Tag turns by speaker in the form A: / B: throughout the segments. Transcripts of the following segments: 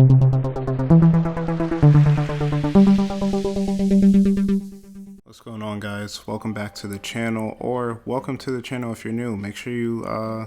A: What's going on, guys? Welcome back to the channel, or welcome to the channel if you're new. Make sure you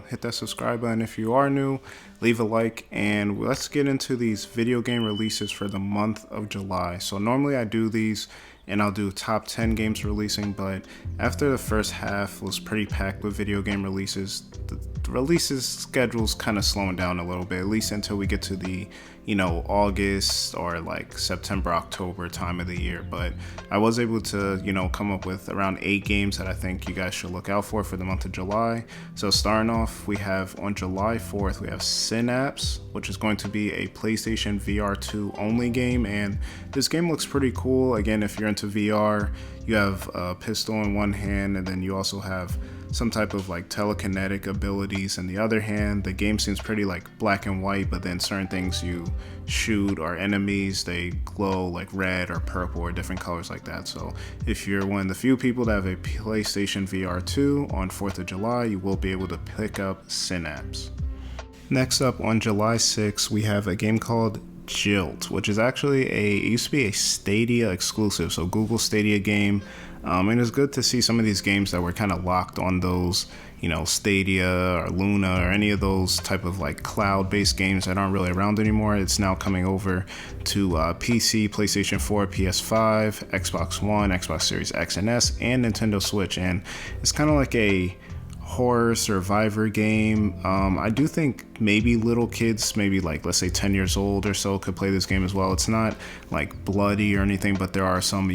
A: hit that subscribe button if you are new, leave a like, and let's get into these video game releases for the month of July. So normally I do these and I'll do top 10 games releasing, but after the first half was pretty packed with video game releases, the releases schedule's kind of slowing down a little bit, at least until we get to the August or like September, October time of the year. But I was able to come up with around 8 games that I think you guys should look out for the month of July. So starting off, we have on July 4th we have Synapse, which is going to be a PlayStation VR 2 only game, and this game looks pretty cool. Again, if you're into VR, you have a pistol in one hand and then you also have some type of like telekinetic abilities in the other hand. The game seems pretty like black and white, but then certain things you shoot or enemies, they glow like red or purple or different colors like that. So if you're one of the few people that have a PlayStation VR 2 on 4th of July, you will be able to pick up Synapse. Next up on July 6th, we have a game called Gylt, which is actually it used to be a Stadia exclusive, so Google Stadia game. And it's good to see some of these games that were kind of locked on those, Stadia or Luna or any of those type of like cloud-based games that aren't really around anymore. It's now coming over to PC, PlayStation 4, PS5, Xbox One, Xbox Series X and S, and Nintendo Switch. And it's kind of like a horror survivor game. I do think maybe little kids, maybe like let's say 10 years old or so, could play this game as well. It's not like bloody or anything, but there are some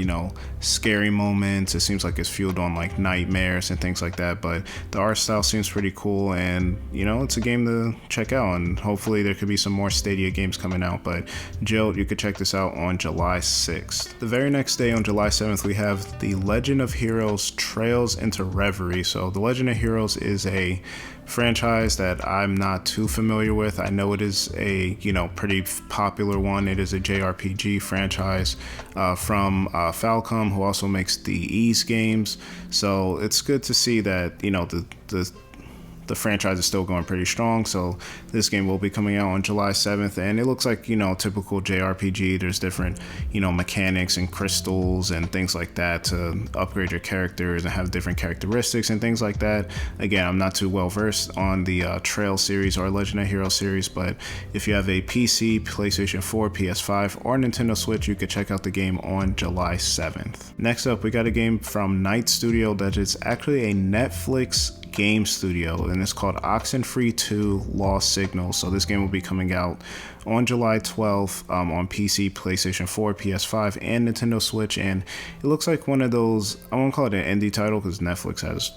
A: scary moments. It seems like it's fueled on like nightmares and things like that, but the art style seems pretty cool, and it's a game to check out, and hopefully there could be some more Stadia games coming out. But Gylt, you could check this out on July 6th. The very next day on July 7th, we have The Legend of Heroes Trails into Reverie. So The Legend of Heroes is a franchise that I'm not too familiar with. I know it is a pretty popular one. It is a JRPG franchise from Falcom, who also makes the Ease games. So it's good to see that the franchise is still going pretty strong. So this game will be coming out on July 7th, and it looks like typical JRPG. There's different mechanics and crystals and things like that to upgrade your characters and have different characteristics and things like that. Again, I'm not too well versed on the Trail series or Legend of Heroes series, but if you have a PC, PlayStation 4, PS5, or Nintendo Switch, you could check out the game on July 7th. Next up, we got a game from Night Studio that is actually a Netflix game studio, and it's called Oxenfree 2 Lost Signals. So this game will be coming out on July 12th on PC, PlayStation 4, PS5, and Nintendo Switch. And it looks like one of those, I won't call it an indie title because Netflix has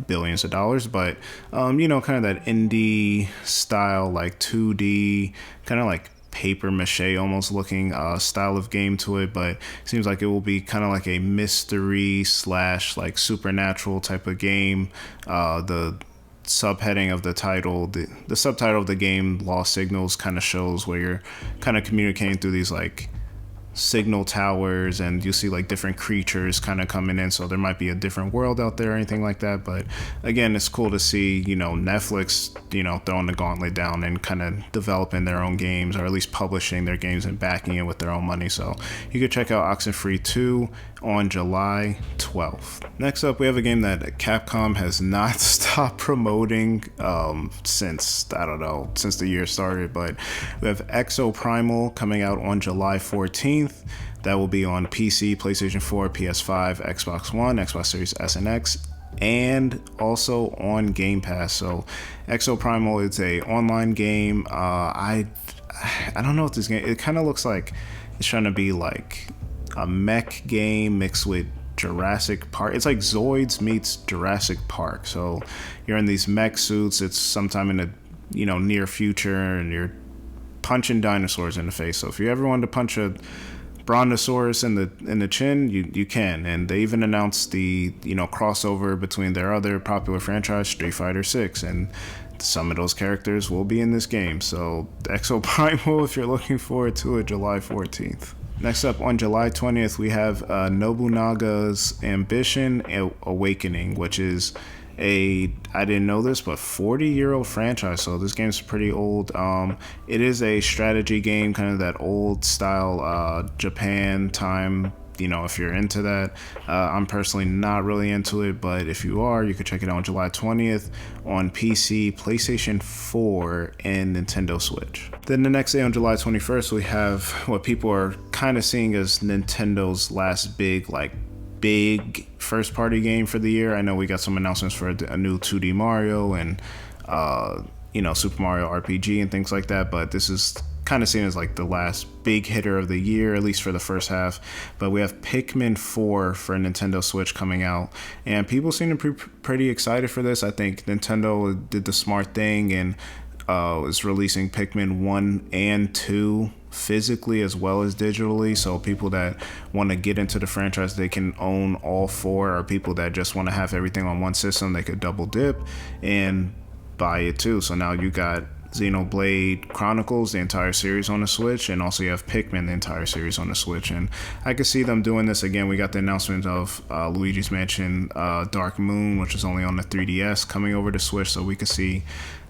A: billions of dollars, but kind of that indie style, like 2D, kind of like paper mache almost looking style of game to it. But it seems like it will be kind of like a mystery / like supernatural type of game. The subheading of the title, the subtitle of the game, Lost Signals, kind of shows where you're kind of communicating through these like signal towers, and you see like different creatures kind of coming in, so there might be a different world out there or anything like that. But again, it's cool to see Netflix throwing the gauntlet down and kind of developing their own games, or at least publishing their games and backing it with their own money. So you could check out Oxenfree 2 on July 12th. Next up, we have a game that Capcom has not stopped promoting since the year started, but we have Exoprimal coming out on July 14th. That will be on PC, PlayStation 4, PS5, Xbox One, Xbox Series S and X, and also on Game Pass. So Exoprimal is a online game. I don't know what this game, it kind of looks like it's trying to be like a mech game mixed with Jurassic Park. It's like Zoids meets Jurassic Park. So you're in these mech suits. It's sometime in the near future, and you're punching dinosaurs in the face. So if you ever wanted to punch a Brontosaurus in the chin, you can. And they even announced the crossover between their other popular franchise, Street Fighter 6, and some of those characters will be in this game. So Exoprimal, if you're looking forward to it, July 14th. Next up on July 20th, we have Nobunaga's Ambition Awakening, which is I didn't know this, but 40-year-old franchise. So this game's pretty old. It is a strategy game, kind of that old style Japan time. You know, if you're into that. I'm personally not really into it, but if you are, you could check it out on July 20th on PC, PlayStation 4, and Nintendo Switch. Then the next day on July 21st, we have what people are kind of seeing as Nintendo's last big first party game for the year. I know we got some announcements for a new 2D Mario and Super Mario RPG and things like that, but this is kind of seen as like the last big hitter of the year, at least for the first half. But we have Pikmin 4 for Nintendo Switch coming out, and people seem to be pretty excited for this. I think Nintendo did the smart thing and is releasing Pikmin 1 and 2 physically as well as digitally, so people that want to get into the franchise, they can own all four, or people that just want to have everything on one system, they could double dip and buy it too. So now you got Xenoblade Chronicles, the entire series on the Switch, and also you have Pikmin, the entire series on the Switch. And I could see them doing this again. We got the announcement of Luigi's Mansion Dark Moon, which is only on the 3DS, coming over to Switch, so we could see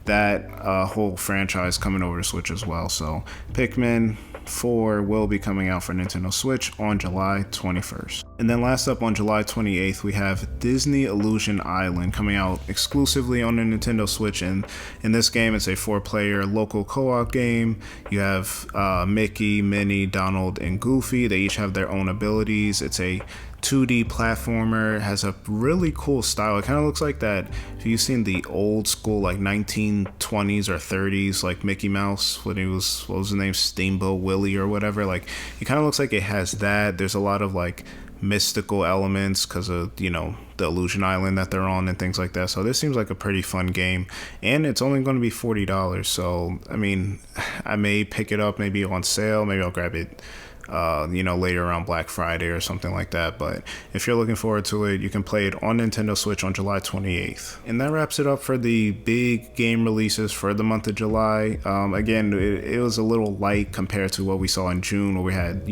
A: that whole franchise coming over to Switch as well. So Pikmin 4 will be coming out for Nintendo Switch on July 21st. And then last up, on July 28th, we have Disney Illusion Island coming out exclusively on the Nintendo Switch. And in this game, it's a 4-player local co-op game. You have Mickey, Minnie, Donald, and Goofy. They each have their own abilities. It's a 2D platformer. It has a really cool style. It kind of looks like that, if you've seen the old school like 1920s or 30s like Mickey Mouse when he was, what was his name, Steamboat Willie or whatever, like it kind of looks like it has that. There's a lot of like mystical elements because of, you know, the Illusion Island that they're on and things like that. So this seems like a pretty fun game, and it's only going to be $40. So I mean, I may pick it up maybe on sale. Maybe I'll grab it later around Black Friday or something like that. But if you're looking forward to it, you can play it on Nintendo Switch on July 28th. And that wraps it up for the big game releases for the month of July. Again, it was a little light compared to what we saw in June, where we had,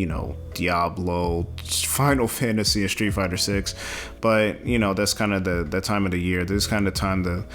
A: Diablo, Final Fantasy, and Street Fighter 6. But, that's kind of the time of the year. This is kind of time to,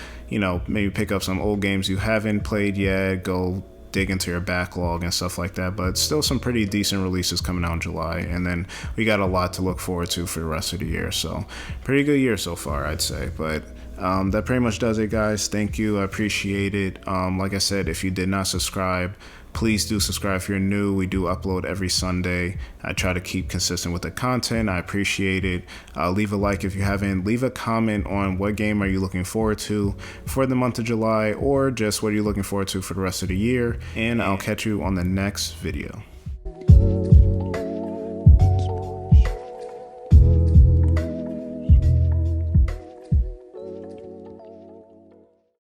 A: maybe pick up some old games you haven't played yet, go dig into your backlog and stuff like that. But still some pretty decent releases coming out in July, and then we got a lot to look forward to for the rest of the year. So pretty good year so far, I'd say. But that pretty much does it, guys. Thank you, I appreciate it. Like I said, if you did not subscribe, please do subscribe if you're new. We do upload every Sunday. I try to keep consistent with the content. I appreciate it. Leave a like if you haven't. Leave a comment on what game are you looking forward to for the month of July, or just what are you looking forward to for the rest of the year. And I'll catch you on the next video.